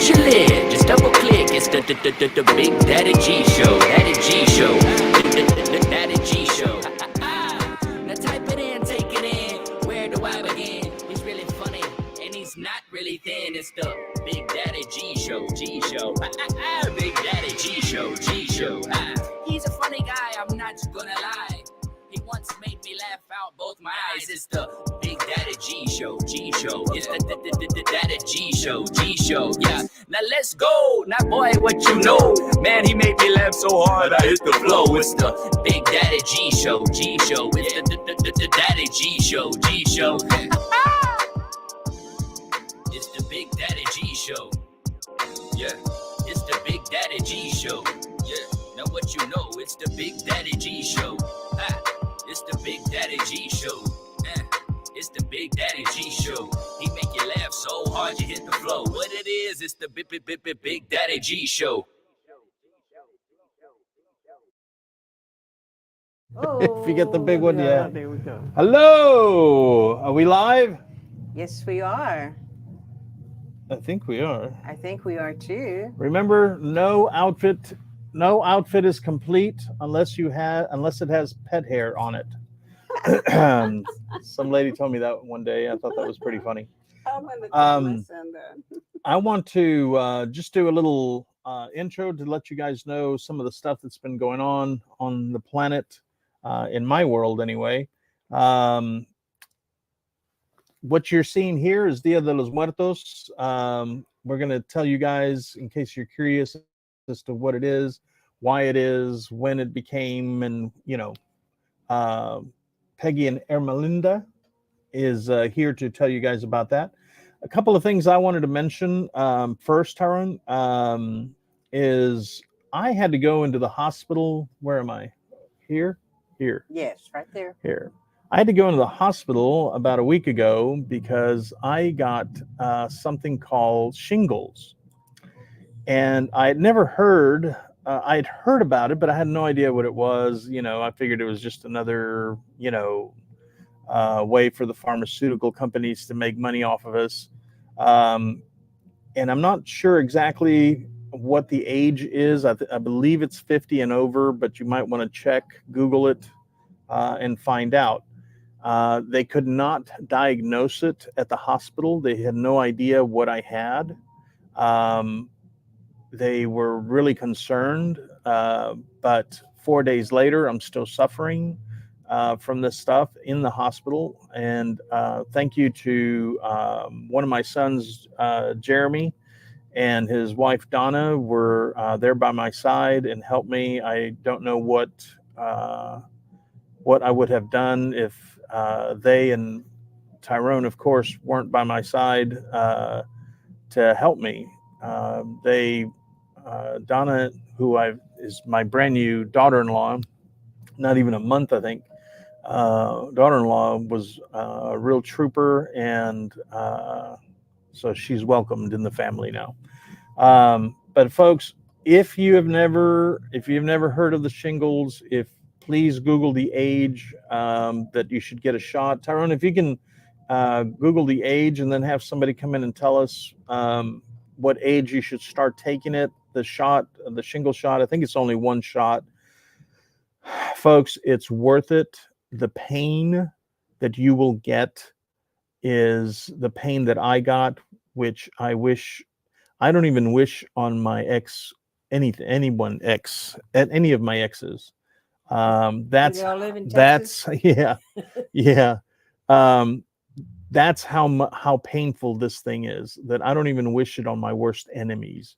watch your lid, just double click. It's the Big Daddy G Show. Daddy G Show. Daddy G Show. Now type it in, take it in. Where do I begin? He's really funny and he's not really thin. It's the Big Daddy G Show. G Show. Big Daddy G Show. G Show. He's a funny guy, I'm not gonna lie. He once made me laugh out both my eyes. It's the Big Daddy G Show, G Show. It's the Daddy G Show, G Show. Yeah, now let's go. Now boy, what you know? Man, he made me laugh so hard I hit the flow. It's the Big Daddy G Show, G Show. It's the Daddy G Show, G Show. It's the Big Daddy G Show. Yeah, it's the Big Daddy G Show. Yeah, now what you know? It's the Big Daddy G Show. It's the Big Daddy G Show. It's the Big Daddy G Show. He make you laugh so hard you hit the floor. What it is, it's the Big Daddy G Show. If you get the big one, yeah. There we go. Hello, are we live? Yes, we are. I think we are. I think we are too. Remember, no outfit is complete unless it has pet hair on it. Some lady told me that one day. I thought that was pretty funny. I'm gonna tell my son that. I want to just do a little intro to let you guys know some of the stuff that's been going on the planet, in my world anyway. What you're seeing here is Dia de los Muertos. We're going to tell you guys, in case you're curious, as to what it is, why it is, when it became, and Peggy and Ermelinda is here to tell you guys about that. A couple of things I wanted to mention first, Tyrone, is I had to go into the hospital. Where am I? Here? Yes, right there. Here. I had to go into the hospital about a week ago because I got something called shingles. And I had never heard, I'd heard about it, but I had no idea what it was. I figured it was just another, way for the pharmaceutical companies to make money off of us. And I'm not sure exactly what the age is. I believe it's 50 and over, but you might want to check, Google it, and find out. They could not diagnose it at the hospital. They had no idea what I had. They were really concerned, but 4 days later, I'm still suffering from this stuff in the hospital. And thank you to one of my sons, Jeremy, and his wife, Donna, were there by my side and helped me. I don't know what I would have done if they and Tyrone, of course, weren't by my side to help me. Donna, who is my brand new daughter-in-law, not even a month, I think. Daughter-in-law was a real trooper, and so she's welcomed in the family now. But folks, if you've never heard of the shingles, please Google the age that you should get a shot. Tyrone, if you can Google the age and then have somebody come in and tell us what age you should start taking it, the shingle shot. I think it's only one shot. Folks, it's worth it. The pain that you will get is the pain that I got, which I don't even wish on my ex, any of my exes. That's yeah. That's how painful this thing is, that I don't even wish it on my worst enemies,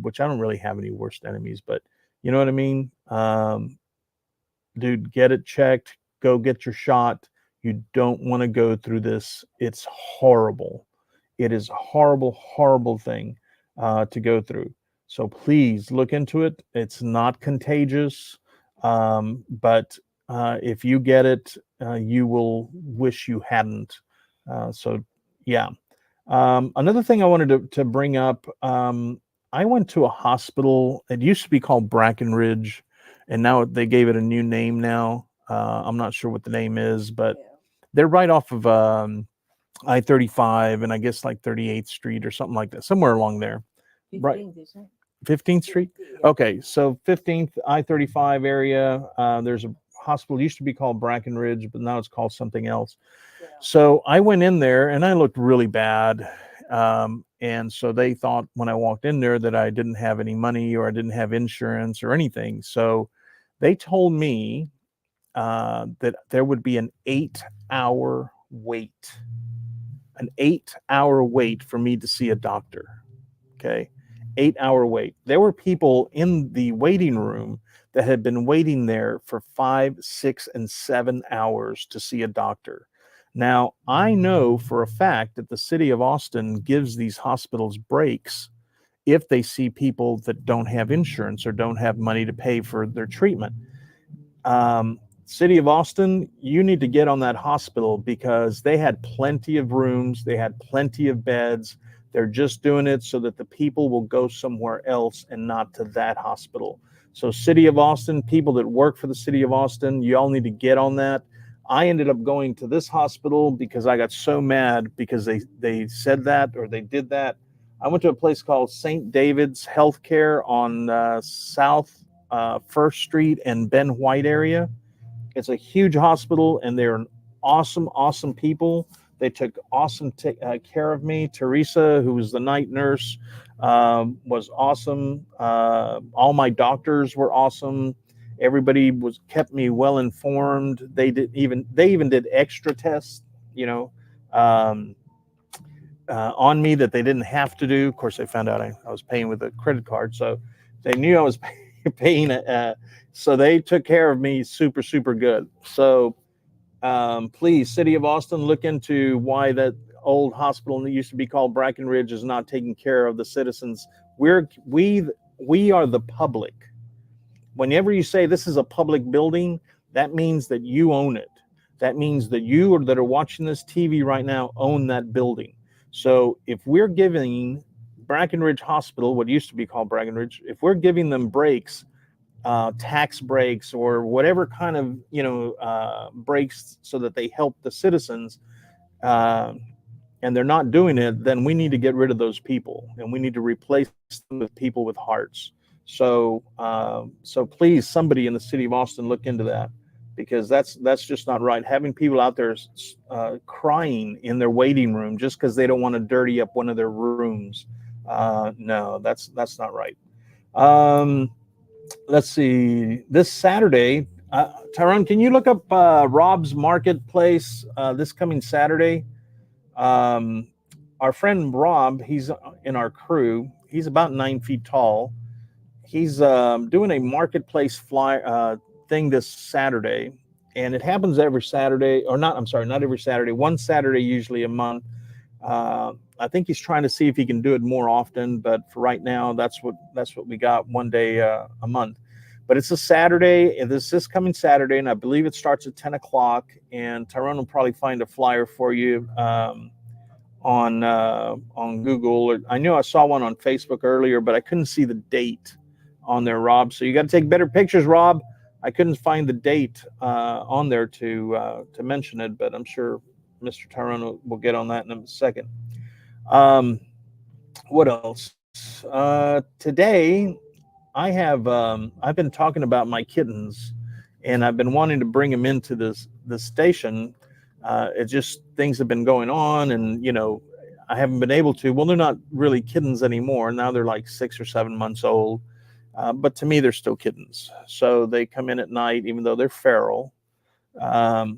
which I don't really have any worst enemies, but you know what I mean? Dude, get it checked, go get your shot. You don't want to go through this. It's horrible. It is a horrible, horrible thing to go through. So please look into it. It's not contagious. But if you get it, you will wish you hadn't. So yeah. Another thing I wanted to bring up, I went to a hospital. It used to be called Brackenridge, and now they gave it a new name now. I'm not sure what the name is, but they're right off of I-35 and I guess like 38th Street or something like that, somewhere along there. Right. 15th Street. Okay, so 15th I-35 area. There's a hospital, used to be called Brackenridge, but now it's called something else. So I went in there and I looked really bad. And so they thought when I walked in there that I didn't have any money or I didn't have insurance or anything. So they told me that there would be an 8-hour wait, for me to see a doctor. Okay. 8-hour wait. There were people in the waiting room that had been waiting there for 5, 6, and 7 hours to see a doctor. Now, I know for a fact that the city of Austin gives these hospitals breaks if they see people that don't have insurance or don't have money to pay for their treatment. City of Austin, you need to get on that hospital because they had plenty of rooms, they had plenty of beds. They're just doing it so that the people will go somewhere else and not to that hospital. So City of Austin, people that work for the City of Austin, you all need to get on that. I ended up going to this hospital because I got so mad because they said that or they did that. I went to a place called St. David's Healthcare on South 1st Street and Ben White area. It's a huge hospital and they're awesome, awesome people. They took awesome care of me. Teresa, who was the night nurse, was awesome. All my doctors were awesome. Everybody kept me well informed. They even did extra tests, on me that they didn't have to do. Of course, they found out I was paying with a credit card, so they knew I was paying. So they took care of me super, super good. So please, City of Austin, look into why that old hospital that used to be called Brackenridge is not taking care of the citizens. We are the public. Whenever you say this is a public building, that means that you own it. That means that you that are watching this TV right now own that building. So if we're giving Brackenridge Hospital, what used to be called Brackenridge, if we're giving them breaks, tax breaks or whatever kind of breaks so that they help the citizens, and they're not doing it, then we need to get rid of those people and we need to replace them with people with hearts. So please, somebody in the City of Austin, look into that, because that's just not right. Having people out there crying in their waiting room just because they don't want to dirty up one of their rooms. No, that's not right. Let's see. This Saturday, Tyrone, can you look up Rob's Marketplace this coming Saturday? Our friend Rob, he's in our crew. He's about 9 feet tall. He's doing a marketplace thing this Saturday, and it happens every Saturday, or not. I'm sorry, not every Saturday. One Saturday usually a month. I think he's trying to see if he can do it more often, but for right now, that's what we got, one day a month. But it's a Saturday, and this coming Saturday, and I believe it starts at 10 o'clock. And Tyrone will probably find a flyer for you on Google. I knew I saw one on Facebook earlier, but I couldn't see the date on there, Rob. So you got to take better pictures, Rob. I couldn't find the date on there to mention it, but I'm sure Mr. Tyrone will get on that in a second. What else? Today, I've been talking about my kittens, and I've been wanting to bring them into this station. It's just things have been going on, and I haven't been able to. Well, they're not really kittens anymore. Now they're like 6 or 7 months old, but to me, they're still kittens. So they come in at night, even though they're feral. I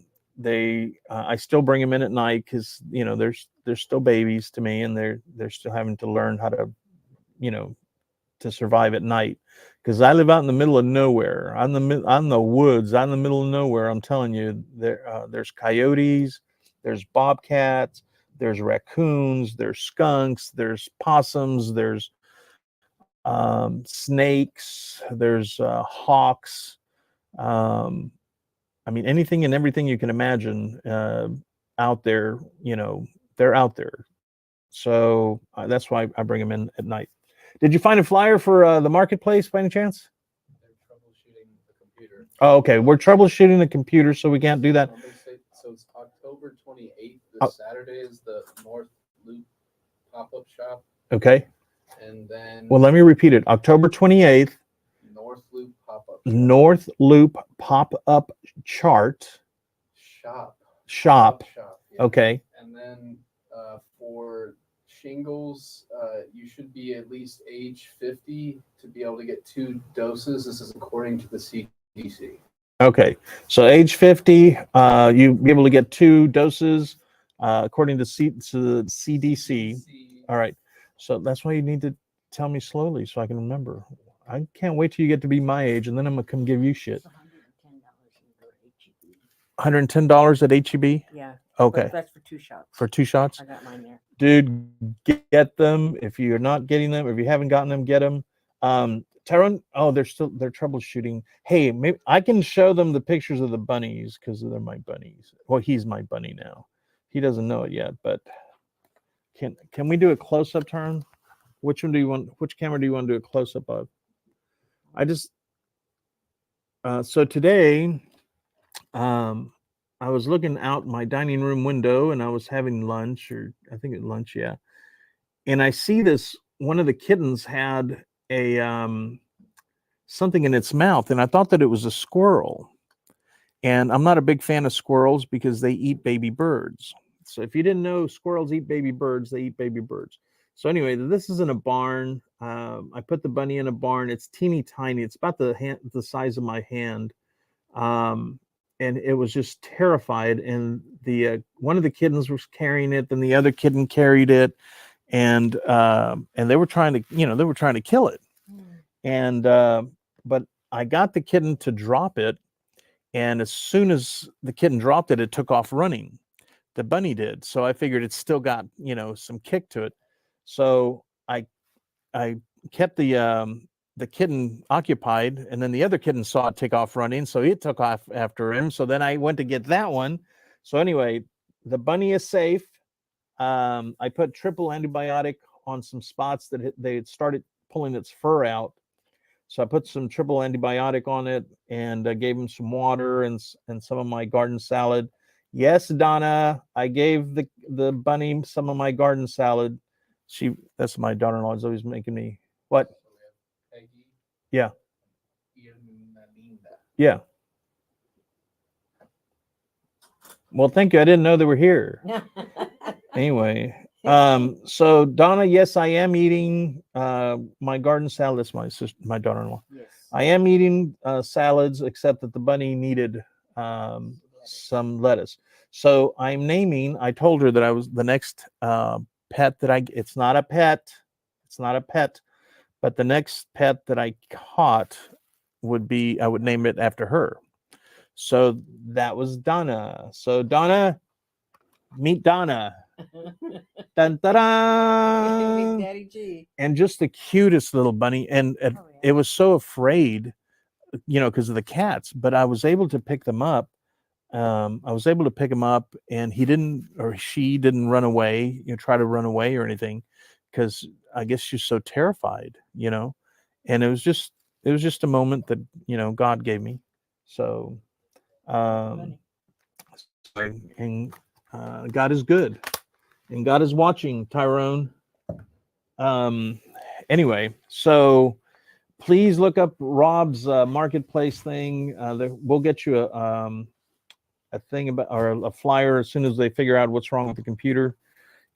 still bring them in at night because they're still babies to me, and they're still having to learn how to to survive at night, because I live out in the middle of nowhere. I'm the woods. I'm in the middle of nowhere. I'm telling you, there's coyotes, there's bobcats, there's raccoons, there's skunks, there's possums, there's snakes, there's hawks. I mean, anything and everything you can imagine out there, they're out there. So that's why I bring them in at night. Did you find a flyer for the marketplace by any chance? They're troubleshooting the computer. Oh, okay. We're troubleshooting the computer, so we can't do that. So it's October 28th This Saturday is the North Loop pop-up shop, Okay. and then Well, let me repeat it. October 28th, North Loop pop-up North Loop pop-up chart shop. shop. Yeah. Okay. And then for shingles, you should be at least age 50 to be able to get 2 doses. This is according to the CDC. Okay. So age 50, you be able to get 2 doses according to the CDC. All right. So that's why you need to tell me slowly so I can remember. I can't wait till you get to be my age, and then I'm gonna come give you shit. $110 at HEB? Yeah. Okay. That's for 2 shots. For 2 shots? I got mine there. Dude, get them. If you're not getting them, if you haven't gotten them, get them. Tyrone, oh, they're troubleshooting. Hey, maybe I can show them the pictures of the bunnies because they're my bunnies. Well, he's my bunny now. He doesn't know it yet, but can we do a close-up turn? Which one do you want? Which camera do you want to do a close-up of? So today, I was looking out my dining room window and I was having lunch, or I think it's lunch, yeah. And I see one of the kittens had a something in its mouth, and I thought that it was a squirrel. And I'm not a big fan of squirrels because they eat baby birds. So if you didn't know, squirrels eat baby birds, they eat baby birds. So anyway, this is in a barn. I put the bunny in a barn. It's teeny tiny. It's about the size of my hand. And it was just terrified. And the one of the kittens was carrying it, then the other kitten carried it, and they were trying to kill it. And but I got the kitten to drop it, and as soon as the kitten dropped it, it took off running. The bunny did. So I figured it's still got some kick to it. So I kept the kitten occupied, and then the other kitten saw it take off running, so it took off after him. So then I went to get that one. So anyway, the bunny is safe. I put triple antibiotic on some spots that they had started pulling its fur out. So I put some triple antibiotic on it, and I gave him some water and some of my garden salad. Yes, Donna, I gave the bunny some of my garden salad. That's my daughter-in-law, is always making me what? Peggy. Yeah. Yeah. Well, thank you. I didn't know they were here. Anyway, so Donna, yes, I am eating my garden salad. That's my daughter-in-law. Yes. I am eating salads, except that the bunny needed some lettuce. So I told her that I was the next pet that it's not a pet, but the next pet that I caught I would name it after her. So that was Donna. So Donna, meet Donna. Dun, Big Daddy G. And just the cutest little bunny. And it was so afraid, because of the cats, but I was able to pick them up. And he didn't, or she didn't run away, try to run away or anything, because I guess she's so terrified, and it was just a moment that, God gave me. So, and God is good, and God is watching, Tyrone. Anyway, so please look up Rob's marketplace thing. We'll get you a thing about, or a flyer, as soon as they figure out what's wrong with the computer,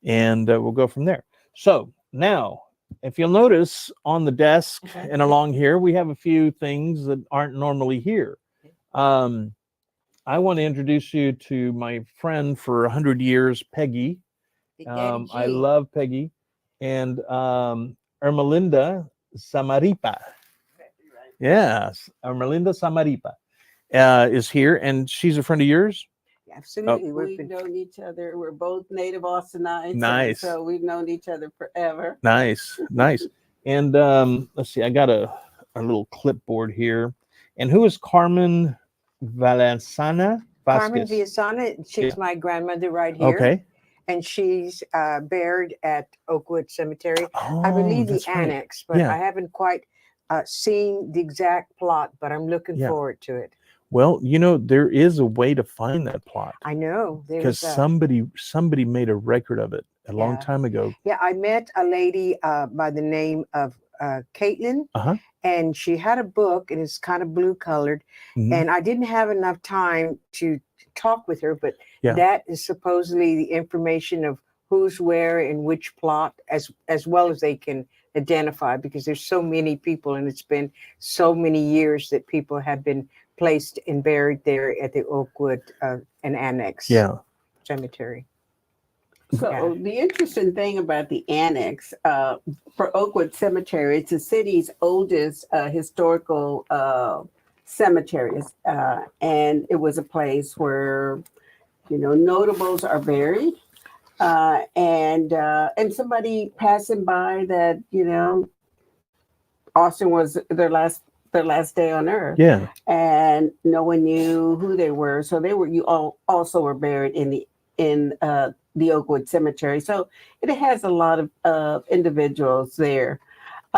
and we'll go from there. So now, if you'll notice on the desk and along here, we have a few things that aren't normally here. I want to introduce you to my friend for 100 years, Peggy. I love Peggy. And Ermelinda Samaripa. Yes, Ermelinda Samaripa is here, and she's a friend of yours? Absolutely. We've known each other. We're both native Austinites. Nice. So we've known each other forever. Nice. And let's see, I got a little clipboard here. And who is Carmen Vasquez? Carmen Villasana, she's my grandmother right here. Okay. And she's buried at Oakwood Cemetery. Oh, I believe the that's right. annex, but I haven't quite seen the exact plot, but I'm looking forward to it. Well, there is a way to find that plot I know. because There's somebody made a record of it a long Yeah. time ago. Yeah, I met a lady by the name of Caitlin, Uh-huh. and she had a book, and it's kind of blue colored. Mhm. And I didn't have enough time to talk with her, but Yeah. that is supposedly the information of who's where in which plot, as well as they can identify, because there's so many people, and it's been so many years that people have been placed and buried there at the Oakwood and Annex Yeah. Cemetery. So Yeah. the interesting thing about the annex for Oakwood Cemetery, it's the city's oldest historical cemetery, and it was a place where notables are buried, and somebody passing by that Austin was their last day on earth. Yeah. And no one knew who they were, so you all also were buried in the Oakwood Cemetery. So it has a lot of individuals there.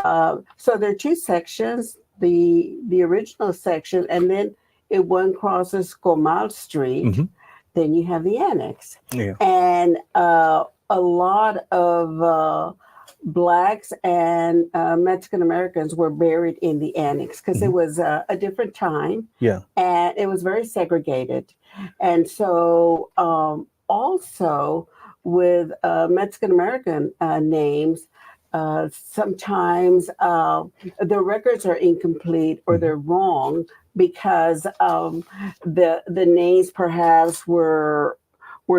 So there are two sections: the original section, and then if one crosses Comal Street, Mhm. then you have the annex. Yeah. And a lot of Blacks and Mexican Americans were buried in the annex because it was a different time. Yeah. And it was very segregated. And so also with Mexican American names, sometimes the records are incomplete or they're wrong because the names perhaps were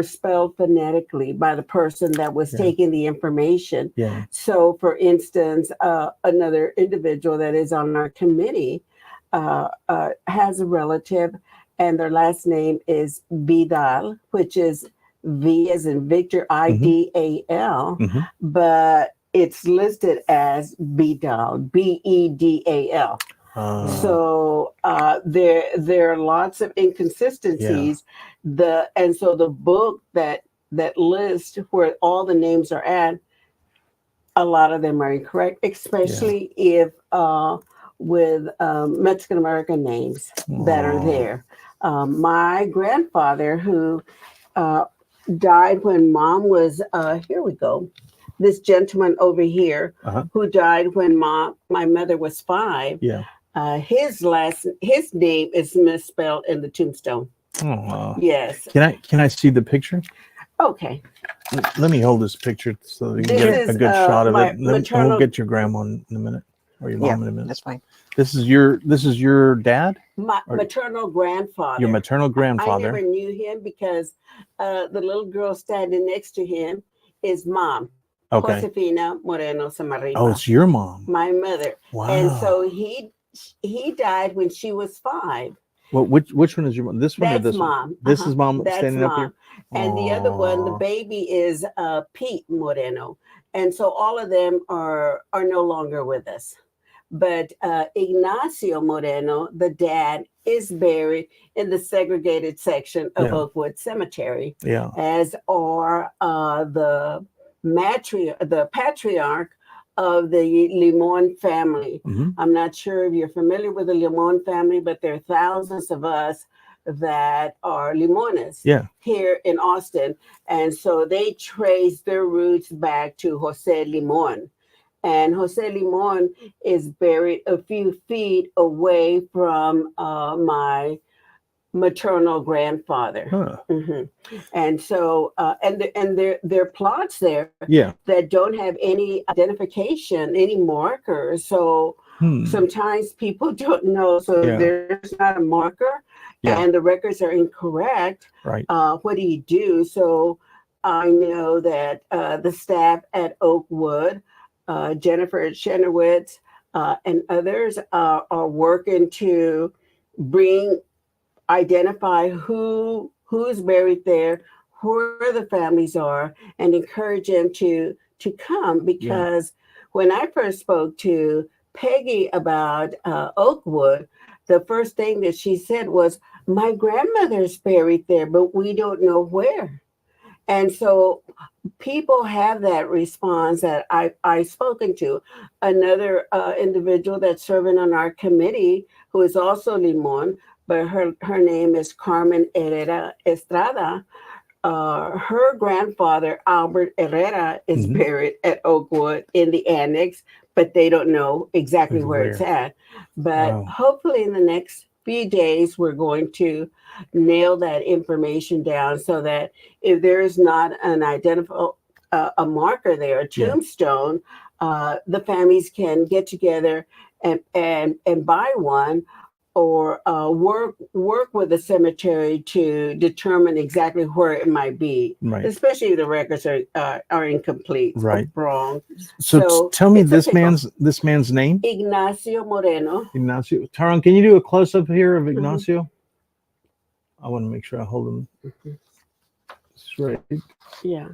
spelled phonetically by the person that was taking the information. Yeah. So, for instance, another individual that is on our committee has a relative, and their last name is Vidal, which is V as in Victor, Idal, Mhm. but it's listed as Bedal, Bedal. So there are lots of inconsistencies. So the book that lists where all the names are at, a lot of them are incorrect, especially if with Mexican American names that are there. My grandfather, who died when Mom was here we go. This gentleman over here, who died when my mother was 5. Yeah. His name is misspelled in the tombstone. Oh, wow. Yes. Can I see the picture? Okay. Let me hold this picture so we can This get a is, good shot of my it. And then maternal- we'll get your grandma in a minute, or your mom in a minute. That's fine. This is your dad? My Or- maternal grandfather. Your maternal I grandfather. never knew him because the little girl standing next to him is Mom. Okay. Josefina Moreno Samarripa. Oh, it's your mom. My mother. Wow. And so he died when she was 5. Well, which one is your mom? This one or That's this one? Mom. This is mom That's standing up here. Mom. And the other one, the Aw. baby, is Pete Moreno. And so all of them are no longer with us. But Ignacio Moreno, the dad, is buried in the segregated section of Oakwood Cemetery, Yeah. as are the patriarch of the Limon family. I'm not sure if you're familiar with the Limon family, but there are thousands of us that are Limones here in Austin. And so they trace their roots back to Jose Limon. And Jose Limon is buried a few feet away from my maternal grandfather. And so and there are plots there that don't have any identification, any markers. So sometimes people don't know. So there's not a marker and the records are incorrect. Right. What do you do? So I know that the staff at Oakwood, Jennifer Chenowitz, and others are working to identify who's buried there, where the families are, and encourage them to come. Because when I first spoke to Peggy about Oakwood, the first thing that she said was, "My grandmother's buried there, but we don't know where." And so people have that response that I've spoken to. Another individual that's serving on our committee, who is also Limon, but her name is Carmen Herrera Estrada. Her grandfather, Albert Herrera, is buried at Oakwood in the annex, but they don't know exactly where it's at. But hopefully in the next few days, we're going to nail that information down so that if there is not an identifiable a marker there, a tombstone, the families can get together and buy one, or work with the cemetery to determine exactly where it might be, especially if the records are incomplete, or wrong. So tell me this man's name. Ignacio Moreno. Ignacio. Tyrone, can you do a close up here of Ignacio? I want to make sure I hold him straight. Yeah.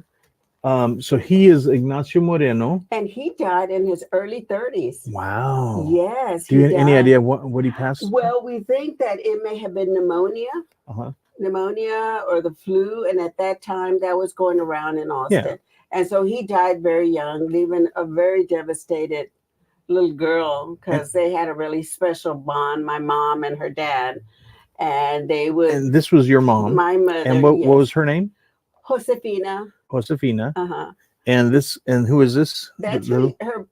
So he is Ignacio Moreno, and he died in his early 30s. Wow. Yes. Do you have any idea what he passed? Well, we think that it may have been pneumonia, or the flu, and at that time that was going around in Austin. And so he died very young, leaving a very devastated little girl, because they had a really special bond, my mom and her dad, and they would. And this was your mom, my mother. And what was her name? Josefina. And who is this? That's her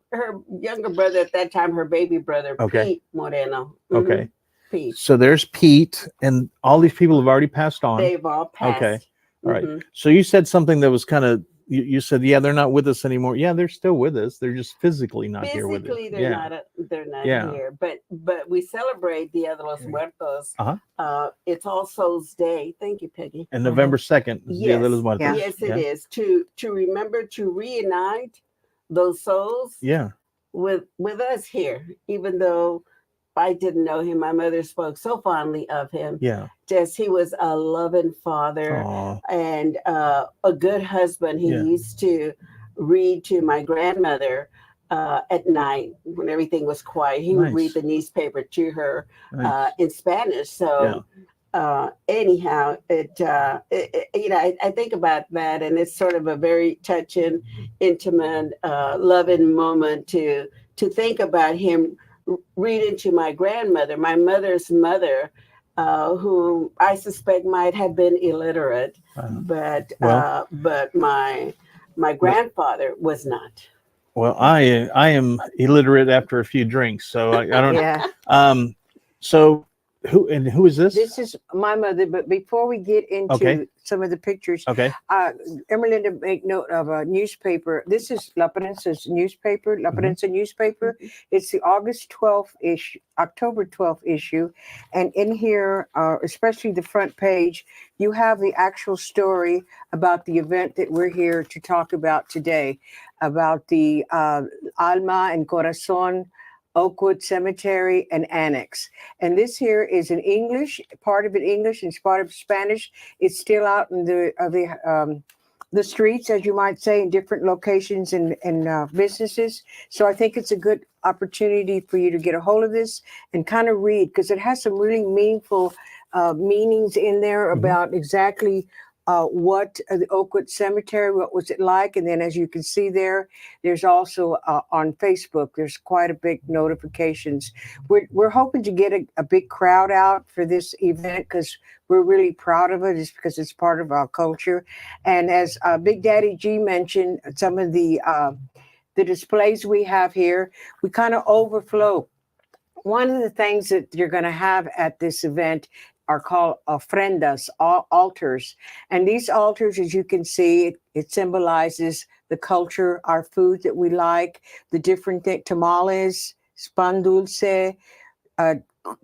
younger brother at that time, her baby brother, Pete Moreno. Okay. Pete. So there's Pete, and all these people have already passed on. They've all passed. Okay. All right. So you said something that was kind of, you said, yeah, they're not with us anymore. Yeah, they're still with us. They're just physically not here with us. Physically, they're not here. But we celebrate Dia de los Muertos. It's All Souls Day. Thank you, Peggy. And November 2nd. Yes, Dia de los Muertos. Yes, it is. To remember to reunite those souls. With us here, even though I didn't know him. My mother spoke so fondly of him. Just he was a loving father. And a good husband. He used to read to my grandmother at night when everything was quiet. He would read the newspaper to her in Spanish. So anyhow, I think about that, and it's sort of a very touching, intimate, loving moment to think about him reading to my grandmother, my mother's mother, who I suspect might have been illiterate, but my grandfather was not. Well, I am illiterate after a few drinks, so I don't. So who is this? This is my mother. But before we get into some of the pictures, Emerlinda make note of a newspaper. This is La Prensa's newspaper, La Prensa newspaper. It's the August 12th issue, October 12th issue. And in here, especially the front page, you have the actual story about the event that we're here to talk about today, about the Alma and Corazon Oakwood Cemetery and Annex. And this here is in English, part of it English and part of Spanish. It's still out in the streets, as you might say, in different locations and businesses. So I think it's a good opportunity for you to get a hold of this and kind of read, because it has some really meaningful meanings in there about exactly what the Oakwood Cemetery, what was it like? And then as you can see there's also on Facebook, there's quite a big notifications. We're hoping to get a big crowd out for this event, because we're really proud of it, just because it's part of our culture. And as Big Daddy G mentioned, some of the displays we have here, we kind of overflow. One of the things that you're going to have at this event are called ofrendas, altars. And these altars, as you can see, it symbolizes the culture, our food that we like, the different tamales, pan dulce,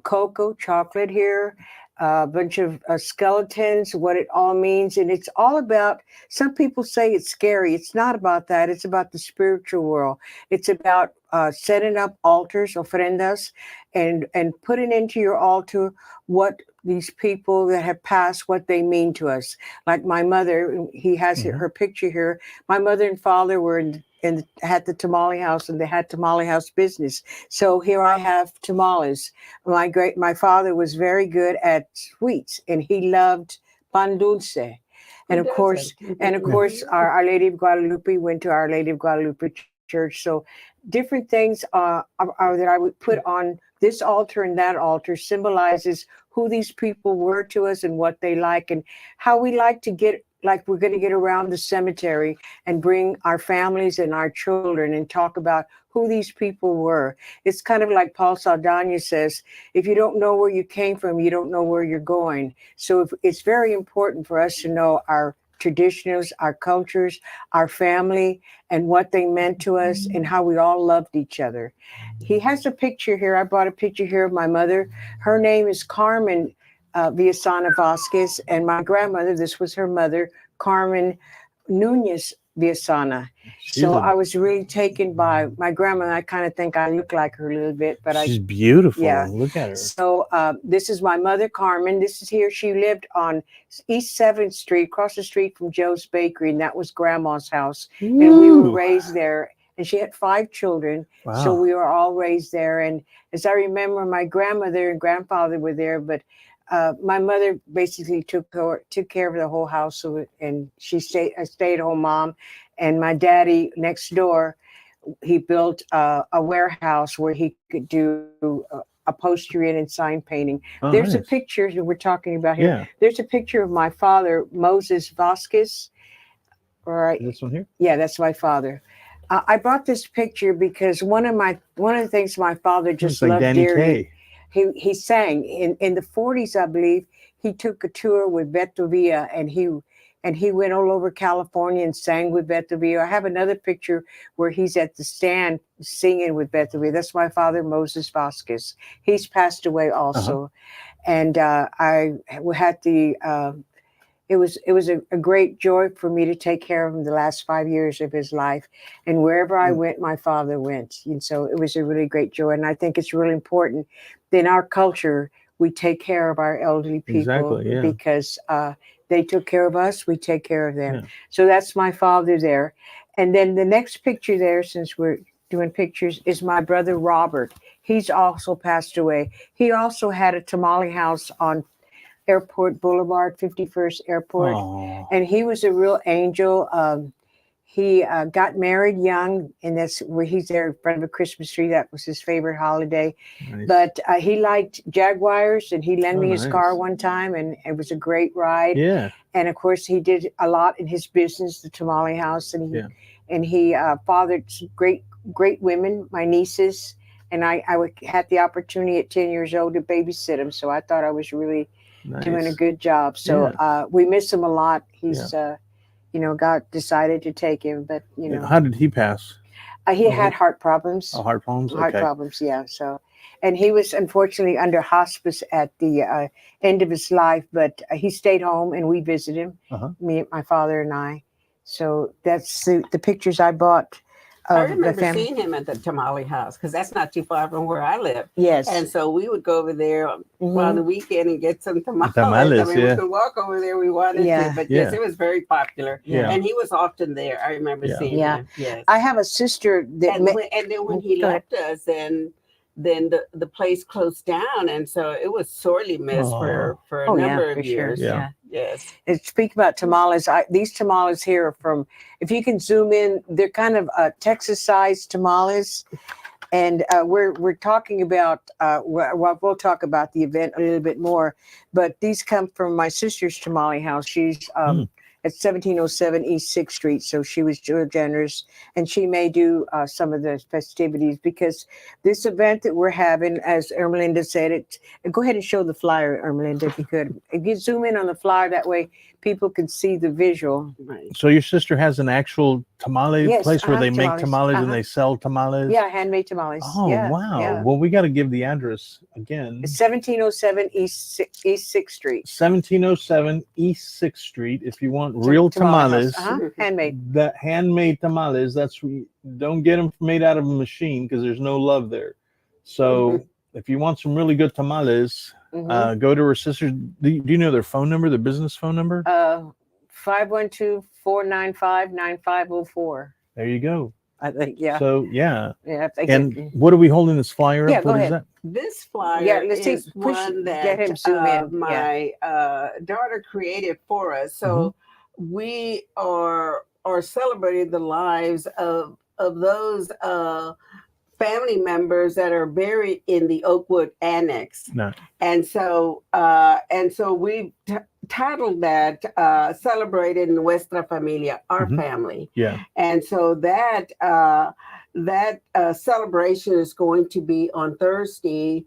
cocoa, chocolate here, a bunch of skeletons, what it all means. And it's all about, some people say it's scary. It's not about that. It's about the spiritual world. It's about setting up altars, ofrendas, and putting into your altar what these people that have passed, what they mean to us. Like my mother, he has her picture here. My mother and father were had the tamale house, and they had tamale house business. So here I have tamales. My father was very good at sweets, and he loved pan dulce. And of course, Our Lady of Guadalupe, went to Our Lady of Guadalupe Church. So different things are that I would put on this altar, and that altar symbolizes who these people were to us and what they like and how we like to get, like we're going to get around the cemetery and bring our families and our children and talk about who these people were. It's kind of like Paul Saldana says, if you don't know where you came from, you don't know where you're going. So it's very important for us to know our traditions, our cultures, our family, and what they meant to us and how we all loved each other. He has a picture here. I brought a picture here of my mother. Her name is Carmen Villasana Vasquez, and my grandmother, this was her mother, Carmen Nunez Villasana. So I was really taken by my grandmother. I kind of think I look like her a little bit, but she's beautiful. Yeah. Look at her. So this is my mother, Carmen. This is here. She lived on East 7th Street, across the street from Joe's Bakery, and that was Grandma's house. Ooh. And we were raised there. And she had 5 children. Wow. So we were all raised there. And as I remember, my grandmother and grandfather were there, but my mother basically took care of the whole house, and she stayed a stay-at-home mom. And my daddy next door, he built a warehouse where he could do upholstery and sign painting. There's nice. a picture that we're talking about here. Yeah. There's a picture of my father, Moses Vasquez. All right. This one here? Yeah, that's my father. I brought this picture because one of the things my father just like loved Danny dearly. Kaye. He sang in the 40s, I believe. He took a tour with Beto Villa, and he went all over California and sang with Beto Villa. I have another picture where he's at the stand singing with Beto Villa. That's my father, Moses Vasquez. He's passed away also, and I had the. It was a great joy for me to take care of him the last 5 years of his life. And wherever I went, my father went. And so it was a really great joy. And I think it's really important that in our culture, we take care of our elderly people because they took care of us. We take care of them. Yeah. So that's my father there. And then the next picture there, since we're doing pictures, is my brother, Robert. He's also passed away. He also had a tamale house on Airport Boulevard, 51st Airport. Aww. And he was a real angel. He got married young, and that's where he's there in front of a Christmas tree. That was his favorite holiday. Nice. But he liked Jaguars, and he lent me his car one time, and it was a great ride. Yeah. And of course, he did a lot in his business, the tamale house, and he fathered some great women, my nieces, and I had the opportunity at 10 years old to babysit him. So I thought I was really doing a good job. So we miss him a lot. He's, God decided to take him, but How did he pass? He had heart problems. Oh, heart problems. Heart problems. Yeah. So, and he was unfortunately under hospice at the end of his life, but he stayed home and we visited him. Me, my father, and I. So that's the pictures I bought. I remember seeing him at the tamale house because that's not too far from where I live. Yes. And so we would go over there on the weekend and get some tamales. We could walk over there. We wanted to, but yes, it was very popular. Yeah. And he was often there. I remember seeing him. Yes. I have a sister that and then when he left us, then the place closed down, and so it was sorely missed for a number of years. Sure. Yeah. Yes. And speak about tamales. These tamales here are from, if you can zoom in, they're kind of Texas-sized tamales. And we're talking about, we'll talk about the event a little bit more, but these come from my sister's tamale house. She's at 1707 East 6th Street. So she was generous, and she may do some of the festivities because this event that we're having, as Ermelinda said, go ahead and show the flyer, Ermelinda, if you could. If you zoom in on the flyer, that way people can see the visual. So your sister has an actual tamale place where they make tamales and they sell tamales? Yeah, handmade tamales. Oh, wow. Yeah. Well, we got to give the address again. It's 1707 East 6th Street. 1707 East 6th Street. If you want real tamales. Handmade. The handmade tamales, don't get them made out of a machine because there's no love there. So if you want some really good tamales, go to her sister's. Do you know their phone number, their business phone number? 512-495-9504. There you go. I think, yeah. So, yeah. Yeah. And what are we holding this flyer up? Yeah, go what ahead. Is that? This flyer is one that my daughter created for us. So we are celebrating the lives of those family members that are buried in the Oakwood Annex. No. And so we titled that Celebrated Nuestra Familia, our family. Yeah. And so that celebration is going to be on Thursday,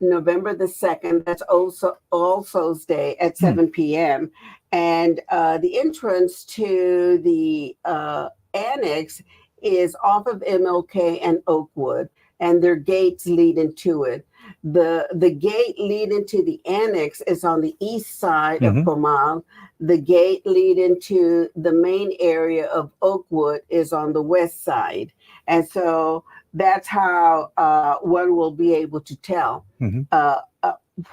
November the 2nd. That's also All Souls Day at 7 p.m. And the entrance to the annex is off of MLK and Oakwood, and their gates lead into it. The gate leading to the annex is on the east side of Comal. The gate leading to the main area of Oakwood is on the west side. And so that's how one will be able to tell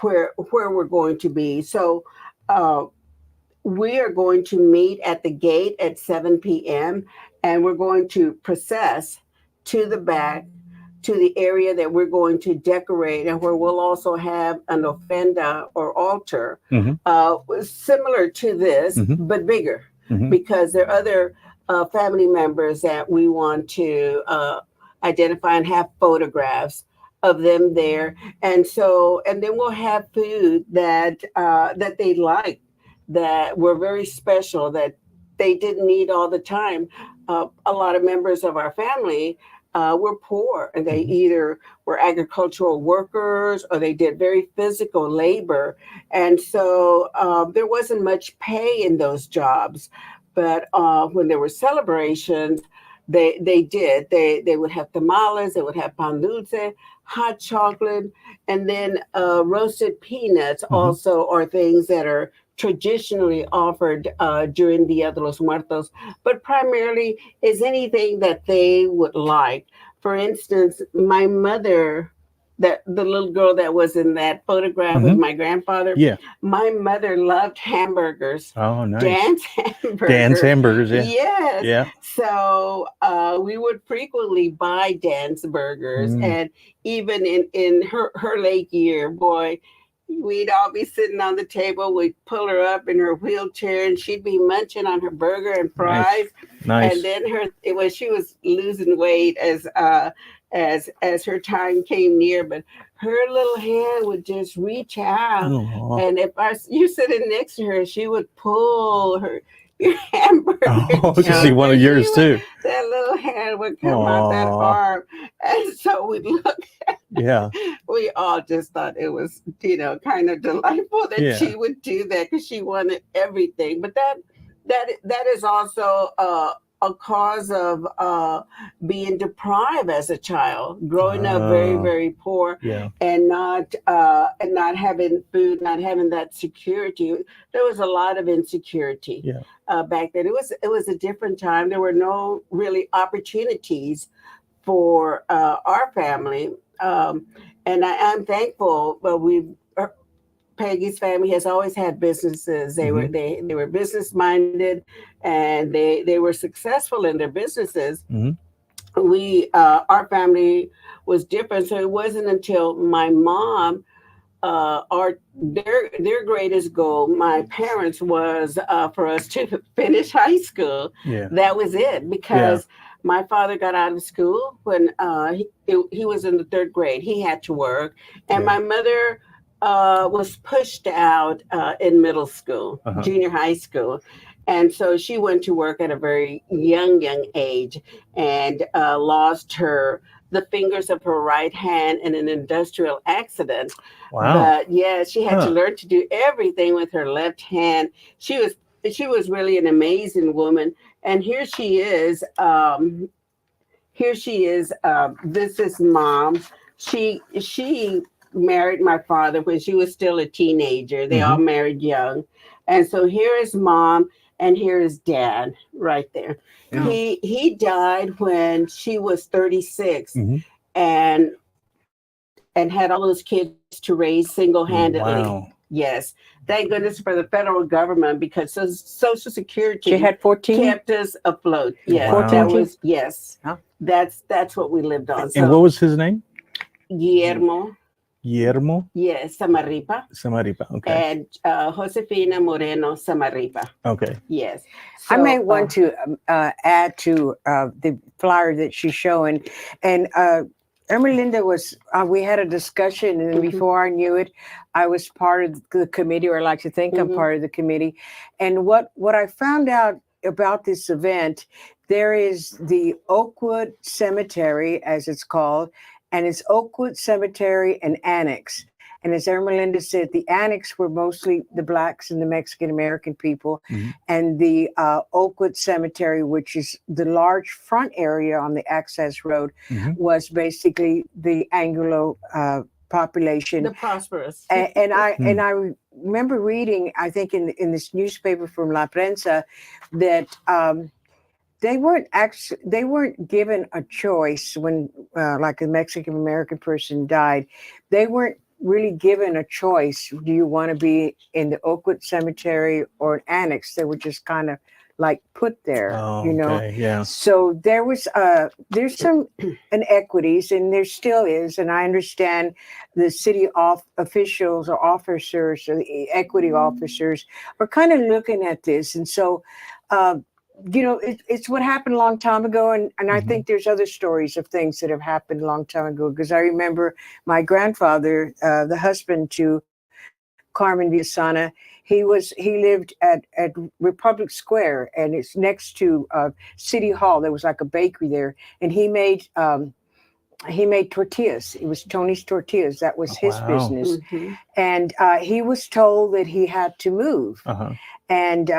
where we're going to be. So we are going to meet at the gate at 7 p.m. and we're going to process to the back to the area that we're going to decorate, and where we'll also have an ofrenda or altar similar to this, but bigger, because there are other family members that we want to identify and have photographs of them there. And then we'll have food that they like, that were very special, that they didn't eat all the time. A lot of members of our family were poor, and they either were agricultural workers or they did very physical labor. And so there wasn't much pay in those jobs. But when there were celebrations, they would have tamales, they would have pan dulce, hot chocolate, and then roasted peanuts also are things that are traditionally offered during Dia de los Muertos, but primarily is anything that they would like. For instance, my mother, the little girl that was in that photograph with my grandfather, my mother loved hamburgers. Oh, nice. Dan's hamburgers, yeah. Yes. Yeah. So we would frequently buy Dan's burgers, and even in her late year, boy, we'd all be sitting on the table. We'd pull her up in her wheelchair, and she'd be munching on her burger and fries. Nice. And then she was losing weight as her time came near, but her little hand would just reach out, and if you sitting next to her, she would pull your hamburger. Oh, because she wanted yours too. That little hand would come out that arm, and so we'd look. We all just thought it was, kind of delightful that she would do that, because she wanted everything. But that is also a cause of being deprived as a child, growing up very, very poor, and not having food, not having that security. There was a lot of insecurity back then. It was a different time. There were no really opportunities for our family. And I'm thankful, but Peggy's family has always had businesses. They were business minded, and they were successful in their businesses. Our family was different, so it wasn't until my mom, their greatest goal, my parents, was for us to finish high school. That was it, because my father got out of school when he was in the 3rd grade. He had to work, and my mother was pushed out in middle school, junior high school. And so she went to work at a very young age, and lost the fingers of her right hand in an industrial accident. Wow. But she had to learn to do everything with her left hand. She was really an amazing woman. And here she is. This is Mom. She married my father when she was still a teenager. They all married young. And so here is Mom, and here is Dad right there. Yeah. He died when she was 36, and had all those kids to raise single-handedly. Wow. Yes. Thank goodness for the federal government, because Social Security, she had 14, kept us afloat. Yeah. Wow. That was, huh? That's what we lived on. And what was his name? Guillermo. Yes, Samaripa. Okay. And Josefina Moreno Samaripa. Okay. Yes. So, I may want to add to the flyer that she's showing, and Ermelinda was, we had a discussion, and before I knew it, I was part of the committee, or I like to think I'm part of the committee. And what I found out about this event, there is the Oakwood Cemetery, as it's called, and it's Oakwood Cemetery and Annex. And as Ermelinda said, the annex were mostly the Blacks and the Mexican American people. And the Oakwood Cemetery, which is the large front area on the access road, was basically the Anglo population. The prosperous. And I remember reading, I think in this newspaper from La Prensa, that they weren't given a choice when like a Mexican American person died. They weren't really given a choice. Do you want to be in the Oakwood Cemetery or an annex? They were just kind of like put there, you know. Okay, yeah. So there was there's some inequities, and there still is, and I understand the city officials or officers or the equity officers are kind of looking at this. And so you know, it's what happened a long time ago. And I think there's other stories of things that have happened a long time ago, because I remember my grandfather, the husband to Carmen Villasana, he lived at Republic Square, and it's next to City Hall. There was like a bakery there, and he made tortillas. It was Tony's Tortillas. That was his business. And he was told that he had to move. And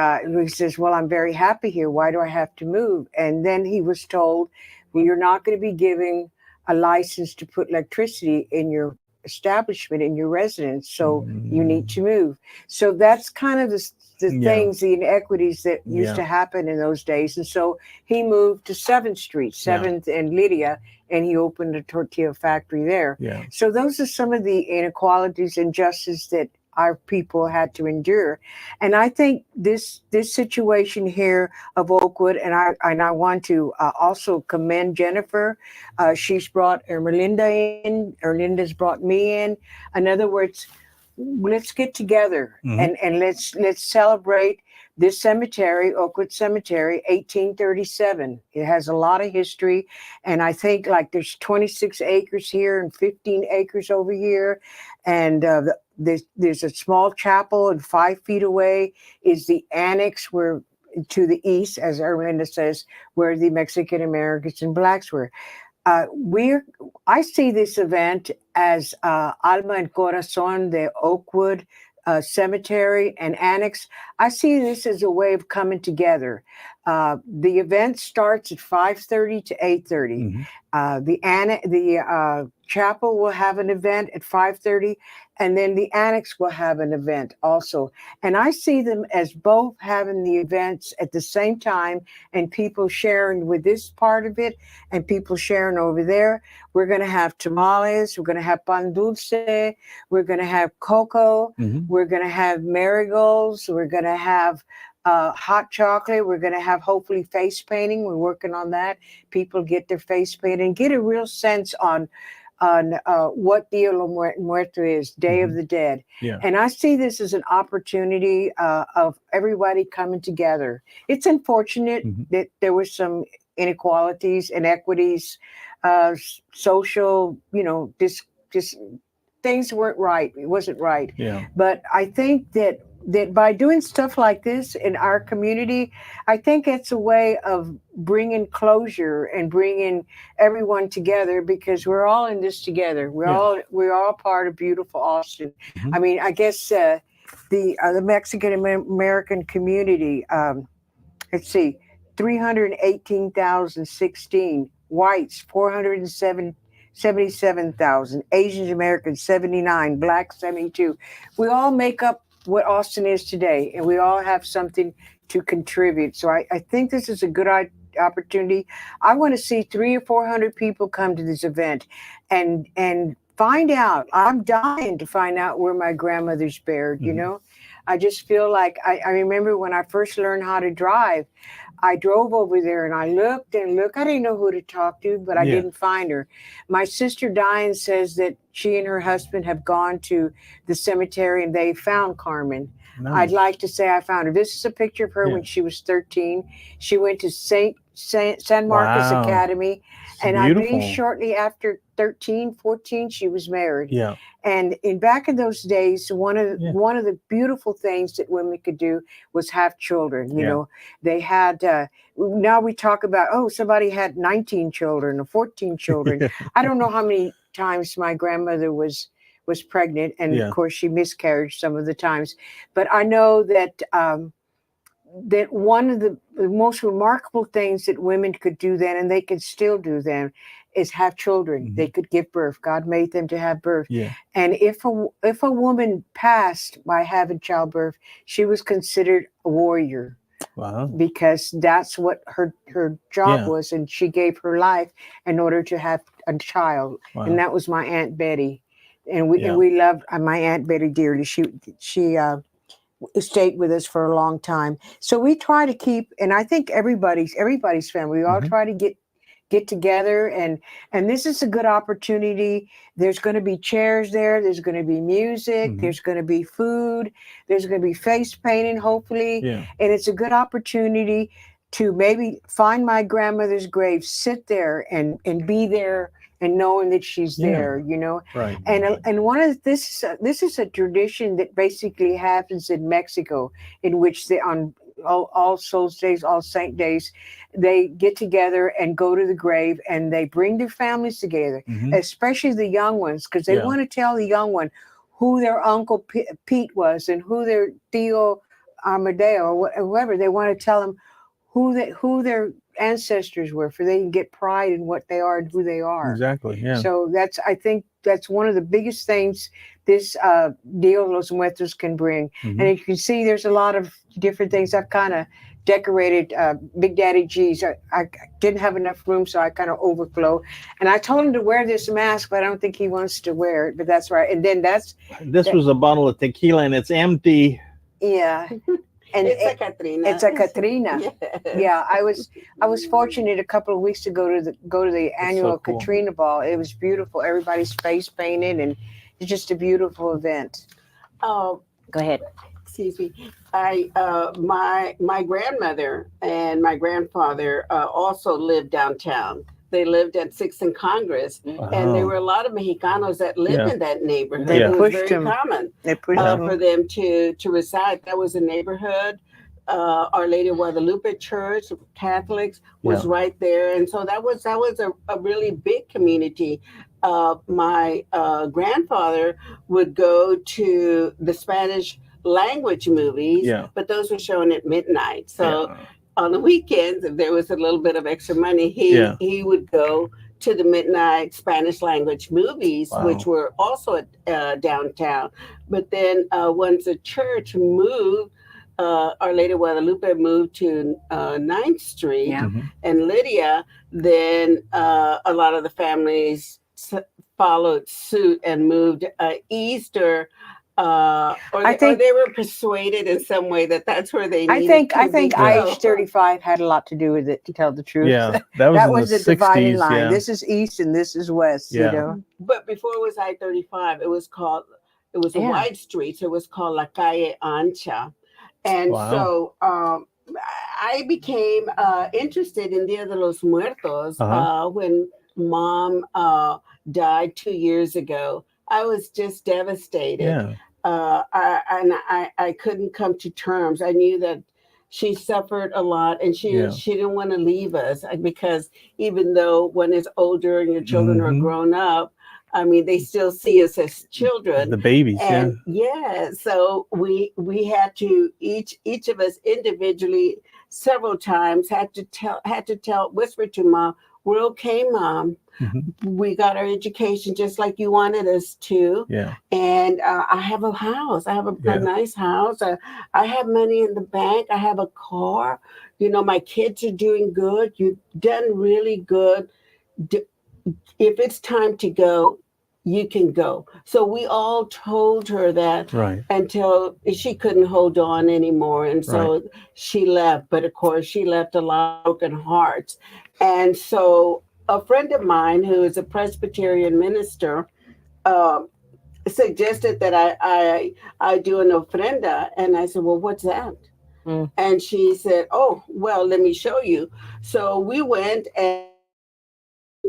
he says, well, I'm very happy here. Why do I have to move? And then he was told, well, you're not going to be giving a license to put electricity in your establishment, in your residence. So you need to move. So that's kind of the things, the inequities that used to happen in those days. And so he moved to 7th Street, 7th and Lydia, and he opened a tortilla factory there. So those are some of the inequalities and injustices that our people had to endure. And I think this situation here of Oakwood, and I want to also commend Jennifer. She's brought Ermelinda in. Ermelinda's brought me in. In other words, let's get together and let's celebrate this cemetery, Oakwood Cemetery, 1837. It has a lot of history. And I think like there's 26 acres here and 15 acres over here. And there's a small chapel, and 5 feet away is the annex where to the east, as Ermelinda says, where the Mexican Americans and Blacks were. I see this event as Alma and Corazon de Oakwood Cemetery and Annex. I see this as a way of coming together. The event starts at 5:30 to 8:30. The chapel will have an event at 5:30, and then the annex will have an event also. And I see them as both having the events at the same time, and people sharing with this part of it and people sharing over there. We're going to have tamales. We're going to have pan dulce. We're going to have cocoa. We're going to have marigolds. We're going to have hot chocolate. We're going to have hopefully face painting. We're working on that. People get their face painted and get a real sense on what Dia de Muerto is, Day of the Dead. And I see this as an opportunity of everybody coming together. It's unfortunate that there were some inequalities, inequities, social, you know, just things weren't right. It wasn't right. But I think that by doing stuff like this in our community, I think it's a way of bringing closure and bringing everyone together, because we're all in this together. We're all part of beautiful Austin. I mean, I guess the Mexican American community, let's see, 318,016, whites 477,000, Asian Americans 79, Blacks 72. We all make up what Austin is today, and we all have something to contribute. So I think this is a good opportunity. I want to see 300 or 400 people come to this event and find out. I'm dying to find out where my grandmother's buried. You know, I just feel like I remember when I first learned how to drive, I drove over there and I looked and looked. I didn't know who to talk to, but I didn't find her. My sister Diane says that she and her husband have gone to the cemetery and they found Carmen. I'd like to say I found her. This is a picture of her when she was 13. She went to San Marcos Academy, And I beautiful. believe shortly after 13, 14, she was married. Yeah. And back in those days, one of the beautiful things that women could do was have children. You know, they had. Now we talk about, oh, somebody had 19 children or 14 children. I don't know how many times my grandmother was pregnant, and of course she miscarried some of the times. But I know that that one of the most remarkable things that women could do then, and they can still do then, is have children. Mm-hmm. They could give birth. God made them to have birth. Yeah. And if a woman passed by having childbirth, she was considered a warrior. Wow. Because that's what her job was, and she gave her life in order to have a child. Wow. And that was my Aunt Betty. And we loved my Aunt Betty dearly. She stayed with us for a long time. So we try to keep, and I think everybody's family, we all try to get together, and this is a good opportunity. There's going to be chairs there's going to be music, there's going to be food, there's going to be face painting, hopefully. And it's a good opportunity to maybe find my grandmother's grave, sit there and be there, and knowing that she's there, you know. Right. And one of this is a tradition that basically happens in Mexico, in which they on all Souls Days, All Saint Days, they get together and go to the grave, and they bring their families together, especially the young ones, because they want to tell the young one who their Uncle Pete was and who their Tio Amadeo or whoever. They want to tell them who their ancestors were, for they can get pride in what they are and who they are. Exactly. Yeah. So I think that's one of the biggest things this Dia de los Muertos can bring. And you can see there's a lot of different things. I've kind of decorated Big Daddy G's. I didn't have enough room, so I kind of overflow. And I told him to wear this mask, but I don't think he wants to wear it. But that's right. And then this was a bottle of tequila, and it's empty. Yeah. And it's a Katrina. It's a Katrina. Yes. Yeah, I was fortunate a couple of weeks to go to the annual cool. Katrina ball. It was beautiful. Everybody's face painted, and it's just a beautiful event. Go ahead. Excuse me. My grandmother and my grandfather also lived downtown. They lived at 6th and Congress, and there were a lot of Mexicanos that lived in that neighborhood. It was very common for them to reside. That was a neighborhood. Our Lady of Guadalupe Church, Catholics, was right there, and so that was a really big community. My grandfather would go to the Spanish language movies, but those were shown at midnight. So on the weekends, if there was a little bit of extra money, he would go to the midnight Spanish language movies, which were also at downtown. But then once the church moved, Our Lady of Guadalupe moved to 9th Street and Lydia, then a lot of the families followed suit and moved east, or they were persuaded in some way that that's where they needed to I think IH-35 had a lot to do with it, to tell the truth. Yeah, that was the 60s, dividing line. yeah. This is east and this is west, you know. But before it was I-35, it was a wide street, so it was called La Calle Ancha. And so I became interested in Dia de los Muertos when Mom died 2 years ago. I was just devastated. Yeah. I couldn't come to terms. I knew that she suffered a lot, and she didn't want to leave us, because even though one is older and your children are grown up, I mean, they still see us as children, the babies. And so we had to each of us individually several times had to whisper to Mom, "We're okay, Mom. We got our education just like you wanted us to. And I have a house. I have a nice house. I have money in the bank. I have a car. You know, my kids are doing good. You've done really good. If it's time to go, you can go." So we all told her that until she couldn't hold on anymore. And so she left. But of course, she left a lot of broken hearts. And so a friend of mine who is a Presbyterian minister suggested that I do an ofrenda. And I said, "Well, what's that?" And she said, "Oh, well, let me show you." So we went and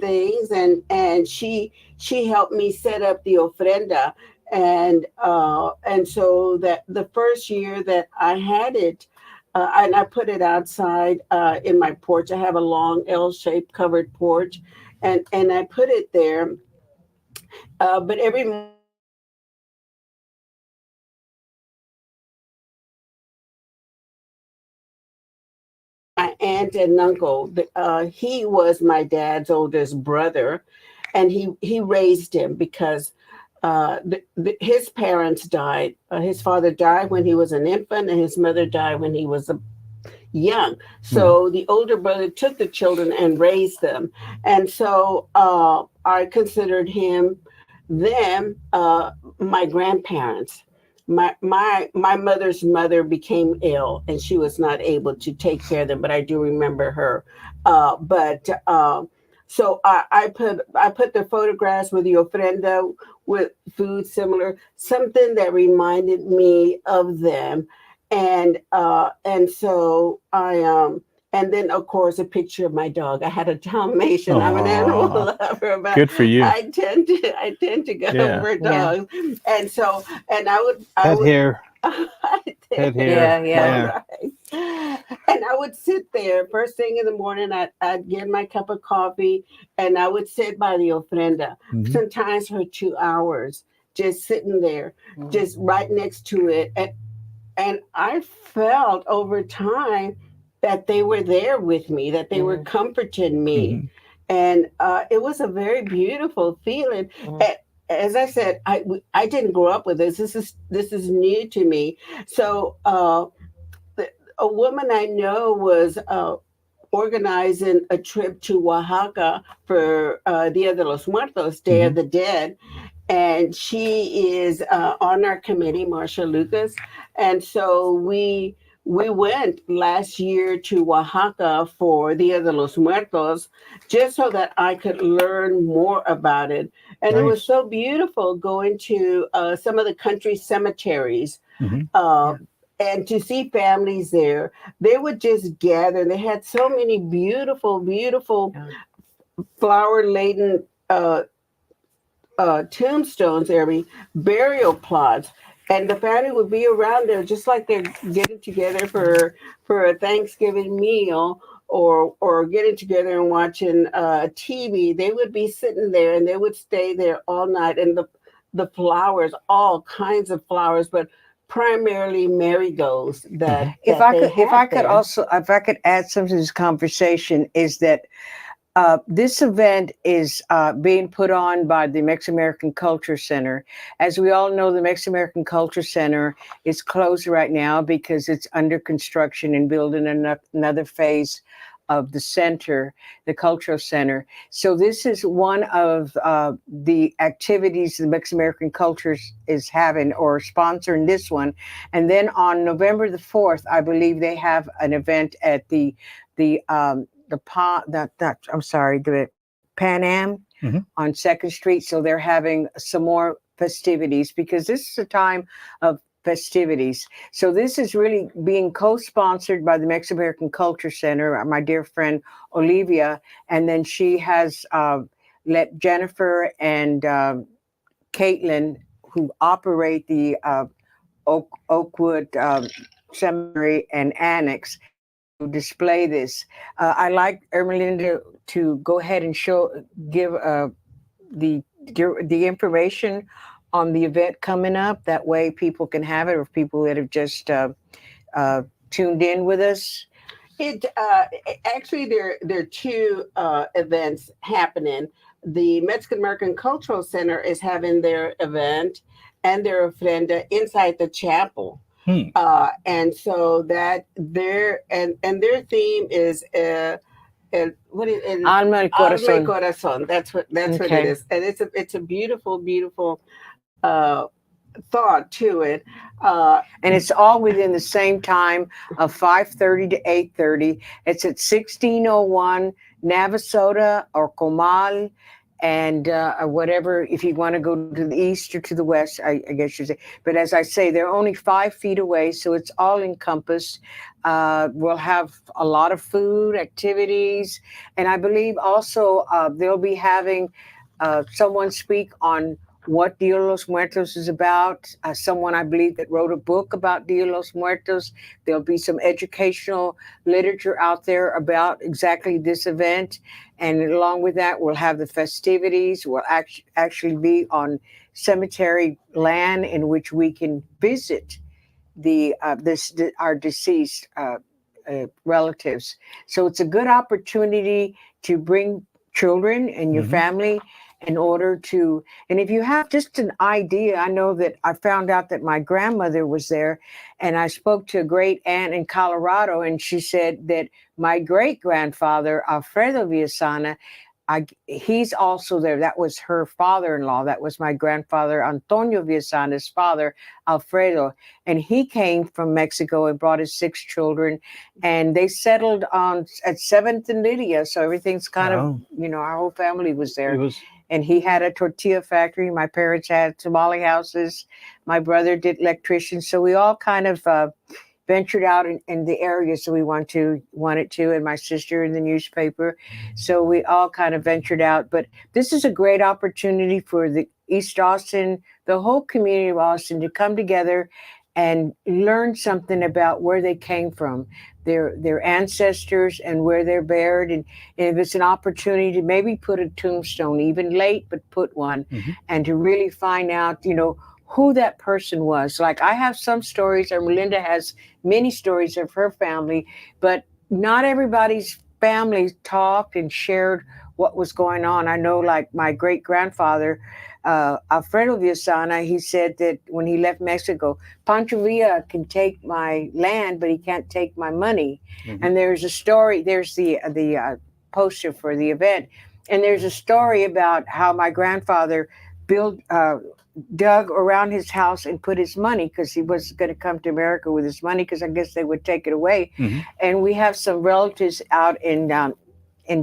things, and she helped me set up the ofrenda, and so that the first year that I had it, and I put it outside in my porch. I have a long L-shaped covered porch, and I put it there. But every my aunt and uncle, he was my dad's oldest brother, and he raised him because his parents died. His father died when he was an infant, and his mother died when he was young. So the older brother took the children and raised them, and so I considered them my grandparents. My mother's mother became ill, and she was not able to take care of them, but I do remember her. So I put the photographs with the ofrenda, with food similar, something that reminded me of them, and so and then, of course, a picture of my dog. I had a Dalmatian. I'm an animal lover, but good for you. I tend to go for dogs, and so I would hair. Head hair. Yeah. Right. And I would sit there first thing in the morning. I'd get my cup of coffee, and I would sit by the ofrenda, sometimes for 2 hours, just sitting there, just right next to it, and I felt over time that they were there with me, that they were comforting me. And it was a very beautiful feeling. As I said, I didn't grow up with this. This is new to me. So a woman I know was organizing a trip to Oaxaca for Dia de los Muertos, Day of the Dead. And she is on our committee, Marcia Lucas. And so we went last year to Oaxaca for Dia de los Muertos, just so that I could learn more about it. And it was so beautiful going to some of the country cemeteries and to see families there. They would just gather. They had so many beautiful, beautiful flower-laden tombstones, burial plots, and the family would be around there just like they're getting together for a Thanksgiving meal or getting together and watching TV. They would be sitting there, and they would stay there all night. And the flowers, all kinds of flowers, but primarily marigolds. If I could add something to this conversation, is that this event is being put on by the Mexican Culture Center. As we all know, the Mexican Culture Center is closed right now because it's under construction and building another phase of the center, the Cultural Center. So this is one of the activities the Mexican Culture is having or sponsoring this one. And then on November the 4th, I believe they have an event at the Pan Am on 2nd Street. So they're having some more festivities because this is a time of festivities. So this is really being co-sponsored by the Mexican Culture Center, my dear friend Olivia, and then she has let Jennifer and Caitlin, who operate the Oakwood Cemetery and Annex, display this. I like Ermelinda to go ahead and give the information on the event coming up. That way people can have it, or people that have just tuned in with us. Actually, there are two events happening. The Mexican American Cultural Center is having their event and their ofrenda inside the chapel. And so that their theme is what is it? Alma y Corazón. Alma y Corazón. That's what it is, and it's a beautiful thought to it. And it's all within the same time of 5:30 to 8:30. It's at 1601 Navasota or Comal, and whatever, if you want to go to the east or to the west, I guess you say. But as I say, they're only 5 feet away, so it's all encompassed. We'll have a lot of food, activities, and I believe also they'll be having someone speak on what Dia de los Muertos is about. Someone, I believe, that wrote a book about Dia de los Muertos. There'll be some educational literature out there about exactly this event. And along with that, we'll have the festivities. We'll actually be on cemetery land in which we can visit our deceased relatives. So it's a good opportunity to bring children and your family in order to, and if you have just an idea, I know that I found out that my grandmother was there, and I spoke to a great aunt in Colorado, and she said that my great grandfather, Alfredo Villasana, he's also there. That was her father-in-law. That was my grandfather, Antonio Villasana's father, Alfredo. And he came from Mexico and brought his 6 children. And they settled at 7th and Lydia. So everything's kind of, our whole family was there. And he had a tortilla factory. My parents had tamale houses. My brother did electrician. So we all kind of ventured out in the areas that we wanted to, and my sister in the newspaper. So we all kind of ventured out. But this is a great opportunity for the East Austin, the whole community of Austin, to come together and learn something about where they came from, their ancestors, and where they're buried. And if it's an opportunity to maybe put a tombstone, even late, but put one, and to really find out, who that person was. Like, I have some stories, and Melinda has many stories of her family, but not everybody's family talked and shared what was going on. I know, like, my great grandfather, Alfredo Villasana, he said that when he left Mexico, Pancho Villa can take my land, but he can't take my money. And there's a story, there's the poster for the event, and there's a story about how my grandfather dug around his house and put his money, because he was going to come to America with his money, because I guess they would take it away. And we have some relatives out in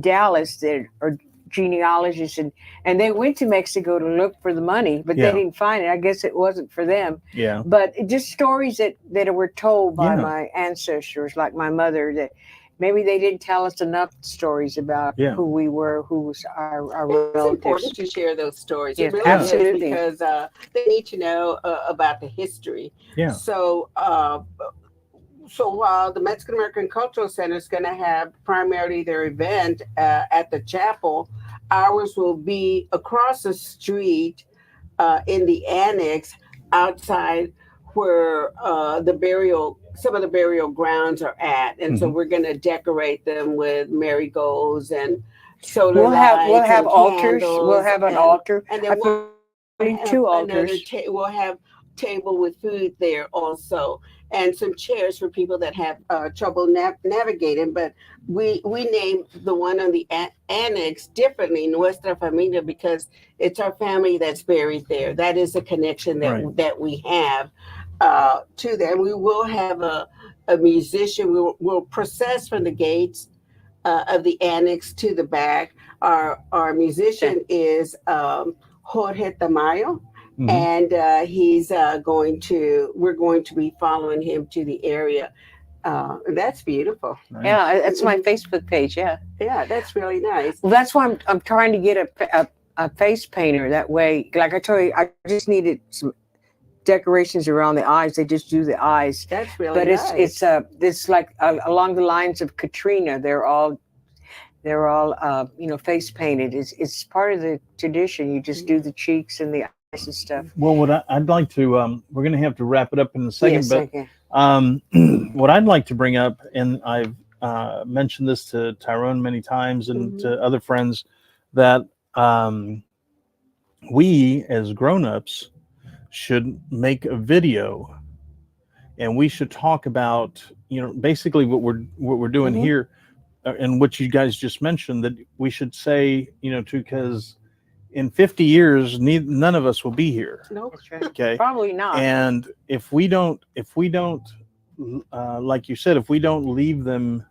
Dallas that are genealogists, and they went to Mexico to look for the money, but they didn't find it. I guess it wasn't for them. But just stories that were told by my ancestors, like my mother, that maybe they didn't tell us enough stories about who we were, who was our relatives. It's important to share those stories. Yes, it really absolutely. is, because they need to know about the history. So while the Mexican American Cultural Center is going to have primarily their event at the chapel, ours will be across the street in the annex outside where some of the burial grounds are at. And so we're going to decorate them with marigolds and solar lights. We'll have altars. Candles, we'll have an altar. And then we'll have 2 altars. We'll have table with food there also, and some chairs for people that have trouble navigating. But we named the one on the annex differently, Nuestra Familia, because it's our family that's buried there. That is a connection that we have to them. We will have a musician. We'll process from the gates of the annex to the back. Our musician is Jorge Tamayo. And we're going to be following him to the area. That's beautiful. Nice. Yeah, that's my Facebook page. Yeah, that's really nice. Well, that's why I'm trying to get a face painter. That way, like I told you, I just needed some decorations around the eyes. They just do the eyes. That's really nice. But it's like along the lines of Katrina. They're all face painted. It's part of the tradition. You just do the cheeks and the eyes and stuff. Well, what I'd like to, we're going to have to wrap it up in a second, what I'd like to bring up, and I've mentioned this to Tyrone many times and to other friends, that we as grown-ups should make a video, and we should talk about, basically what we're doing here, and what you guys just mentioned, that we should say, because in 50 years, none of us will be here. Nope. Okay. Probably not. And if we don't, like you said, if we don't leave them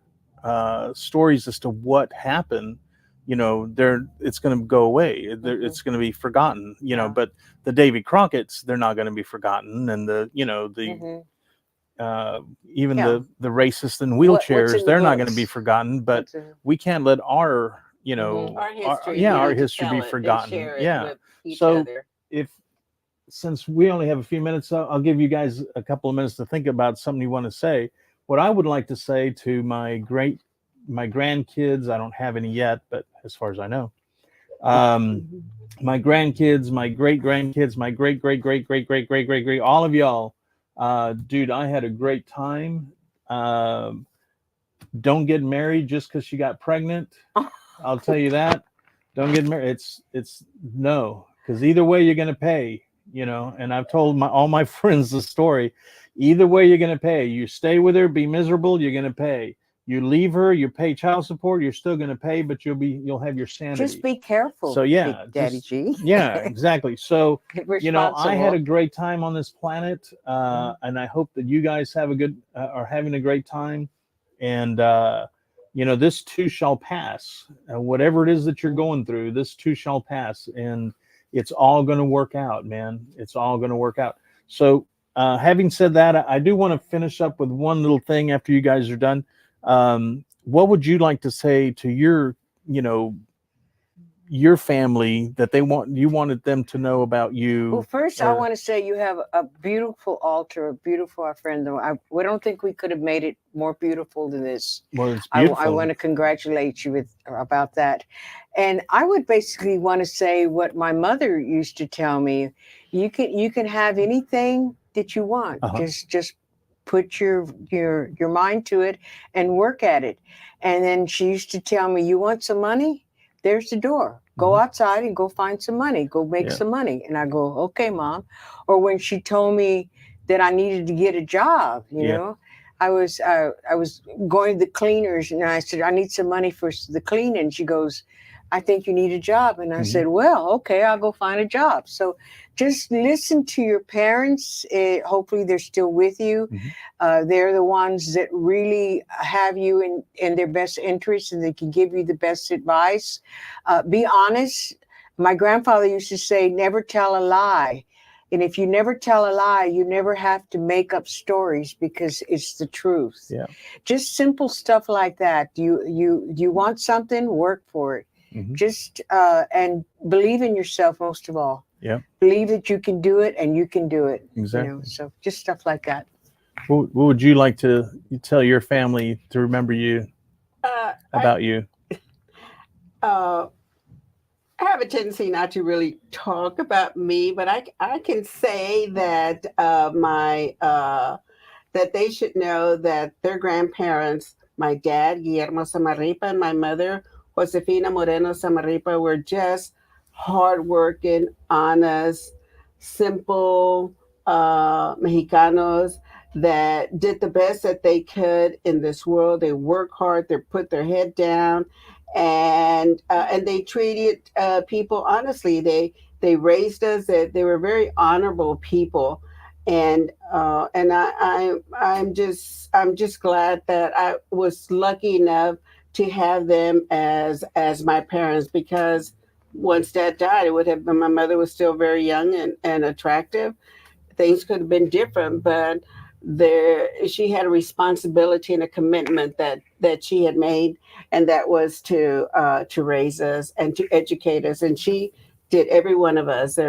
stories as to what happened, it's going to go away. It's going to be forgotten, but the Davy Crockett's, they're not going to be forgotten. And even the racist in wheelchairs, they're not going to be forgotten, but we can't let our history be forgotten. So since we only have a few minutes, I'll give you guys a couple of minutes to think about something you want to say. What I would like to say to my grandkids, I don't have any yet, but as far as I know, my grandkids, my great grandkids, my great all of y'all, dude, I had a great time. Don't get married just because she got pregnant. I'll tell you that. Don't get married. It's no, because either way you're gonna pay. And I've told all my friends the story. Either way you're gonna pay. You stay with her, be miserable, you're gonna pay. You leave her, you pay child support, you're still gonna pay, but you'll have your sanity. Just be careful. So yeah, Daddy G. Yeah, exactly. So I had a great time on this planet, and I hope that you guys have are having a great time. And this too shall pass. Whatever it is that you're going through, this too shall pass, and it's all going to work out, man. It's all going to work out. So having said that, I do want to finish up with one little thing after you guys are done. What would you like to say to your family that you wanted them to know about you? Well, first I want to say you have a beautiful altar, a beautiful friend. We don't think we could have made it more beautiful than this. Well, it's beautiful. I want to congratulate you about that. And I would basically want to say what my mother used to tell me. You can have anything that you want. Just put your mind to it and work at it. And then she used to tell me, you want some money? There's the door. Go outside and go find some money. Go make some money. And I go, okay, Mom. Or when she told me that I needed to get a job, you know, I was going to the cleaners and I said, I need some money for the cleaning. She goes, I think you need a job. And I said, well, okay, I'll go find a job. So just listen to your parents. Hopefully they're still with you. They're the ones that really have you in their best interest, and they can give you the best advice. Be honest. My grandfather used to say, never tell a lie. And if you never tell a lie, you never have to make up stories because it's the truth. Yeah. Just simple stuff like that. You want something, work for it. Just and believe in yourself most of all. Yeah. Believe that you can do it, and you can do it. Exactly. So just stuff like that. What would you like to tell your family to remember you about you? I have a tendency not to really talk about me, but I can say that that they should know that their grandparents, my dad Guillermo Samarripa and my mother Josefina Moreno Samarripa, were just hardworking, honest, simple Mexicanos that did the best that they could in this world. They work hard, they put their head down, and they treated people honestly. They raised us. They were very honorable people, and I'm just glad that I was lucky enough to have them as my parents, because once Dad died, it would have been, my mother was still very young and attractive. Things could have been different, but she had a responsibility and a commitment that she had made, and that was to raise us and to educate us. And she did every one of us.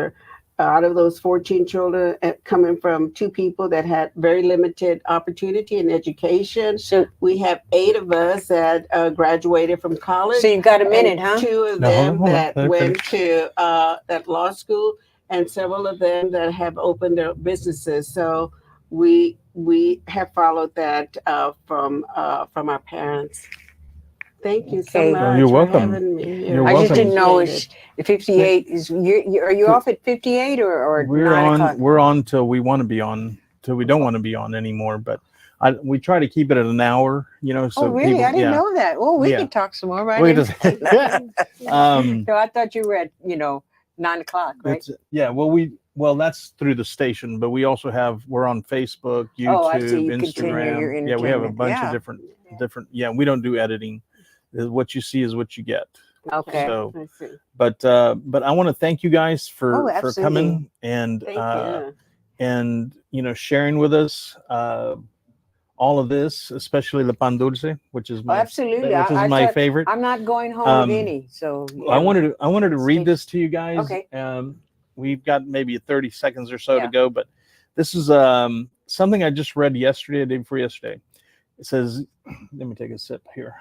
Out of those 14 children, coming from two people that had very limited opportunity in education. So we have 8 of us that graduated from college. So you've got a minute, huh? 2 of them that went to that law school, and several of them that have opened their businesses. So we have followed that from our parents. Thank you so much. You're welcome. For having me. You're I welcome. just didn't know it's 58 is are you off at 58 or we're 9 on o'clock? We're on till we want to be on, till we don't want to be on anymore, but we try to keep it at an hour, so really? people, I didn't know that. Oh, we can talk some more, right? No, I thought you were at 9 o'clock, right? Well, that's through the station, but we also we're on Facebook, YouTube, Instagram. We have a bunch of different. We don't do editing. What you see is what you get. Okay. So, I see. but I want to thank you guys for absolutely. coming and Thank you. and sharing with us all of this, especially the pan dulce, which is my Absolutely. which is I my thought- favorite. I'm not going home with Um, any. So I wanted to read this to you guys. Okay. We've got maybe 30 seconds or so Yeah. to go, but this is something I just read yesterday, the day before yesterday. It says, let me take a sip here.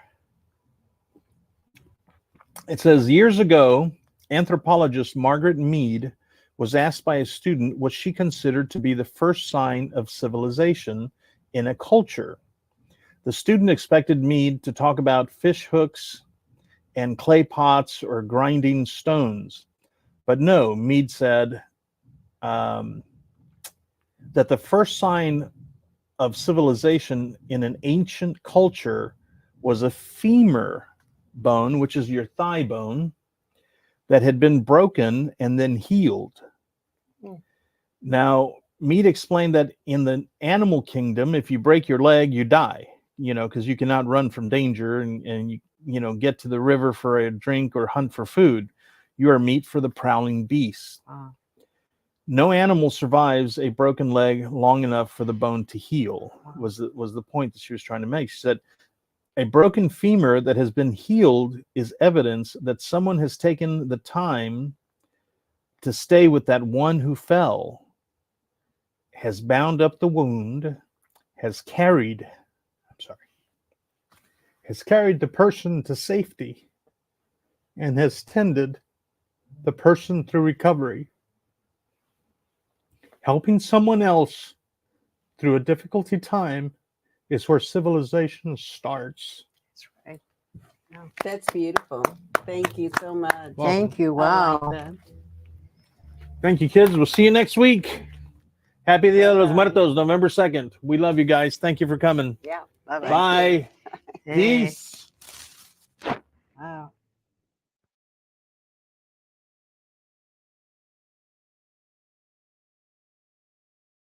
It says, years ago, anthropologist Margaret Mead was asked by a student what she considered to be the first sign of civilization in a culture. The student expected Mead to talk about fish hooks and clay pots or grinding stones. But no, Mead said that the first sign of civilization in an ancient culture was a femur bone, which is your thigh bone, that had been broken and then healed. Now, Mead explained that in the animal kingdom, if you break your leg, you die, because you cannot run from danger and you get to the river for a drink or hunt for food. You are meat for the prowling beasts. No animal survives a broken leg long enough for the bone to heal, was the point that she was trying to make. She said, a broken femur that has been healed is evidence that someone has taken the time to stay with that one who fell, has bound up the wound, has carried the person to safety, and has tended the person through recovery. Helping someone else through a difficult time is where civilization starts. That's right. That's beautiful. Thank you so much. Thank you. I Wow. like that. Thank you, kids. We'll see you next week. Happy Dia de los Bye-bye. Muertos, November 2nd. We love you guys. Thank you for coming. Yeah. Bye-bye. Bye. Hey. Peace. Wow.